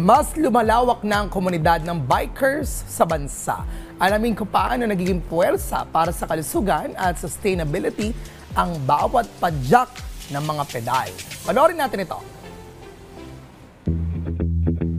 Mas lumalawak na ang komunidad ng bikers sa bansa. Alamin ko paano nagiging puwersa para sa kalusugan at sustainability ang bawat padyak ng mga pedal. Panoorin natin ito.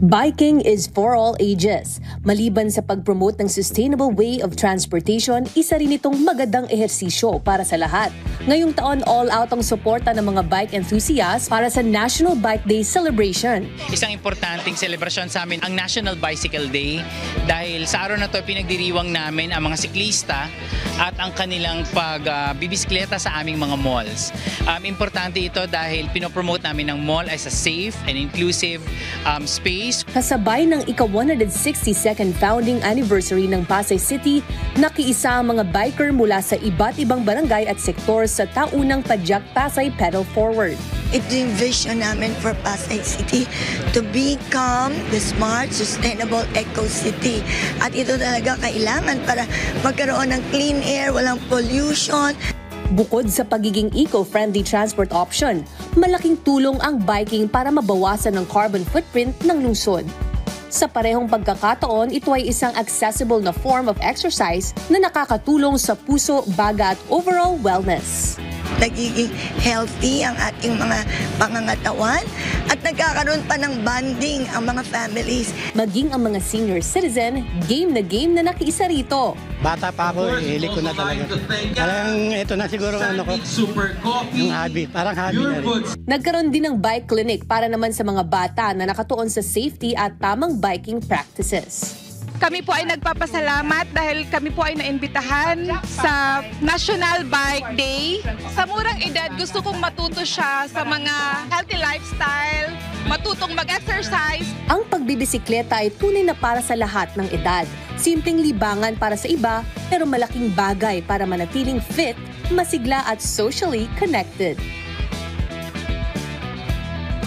Biking is for all ages. Maliban sa pag-promote ng sustainable way of transportation, isa rin itong magandang ehersisyo para sa lahat. Ngayong taon, all-out ang suporta ng mga bike enthusiasts para sa National Bike Day celebration. Isang importanteng selebrasyon sa amin ang National Bicycle Day dahil sa araw na ito pinagdiriwang namin ang mga siklista at ang kanilang pagbibisikleta sa aming mga malls. Importante ito dahil pinopromote namin ng mall as a safe and inclusive space. Kasabay ng ika-162nd founding anniversary ng Pasay City, nakiisa ang mga biker mula sa iba't ibang barangay at sektor sa taunang Padyak Pasay Pedal Forward. Ito yung vision namin for Pasay City, to become the smart, sustainable eco-city. At ito talaga kailangan para magkaroon ng clean air, walang pollution. Bukod sa pagiging eco-friendly transport option, malaking tulong ang biking para mabawasan ang carbon footprint ng lungsod. Sa parehong pagkakataon, ito ay isang accessible na form of exercise na nakakatulong sa puso, baga at overall wellness. Nagiging healthy ang ating mga pangangatawan at nagkakaroon pa ng bonding ang mga families. Maging ang mga senior citizen, game na nakiisa rito. Bata pa ako, hilig ko na talaga. Parang ito na siguro ano ko, yung hobby, parang hobby na rin. Nagkaroon din ng bike clinic para naman sa mga bata na nakatuon sa safety at tamang biking practices. Kami po ay nagpapasalamat dahil kami po ay naimbitahan sa National Bike Day. Sa murang edad, gusto kong matuto siya sa mga healthy lifestyle, matutong mag-exercise. Ang pagbibisikleta ay tunay na para sa lahat ng edad. Simpleng libangan para sa iba, pero malaking bagay para manatiling fit, masigla at socially connected.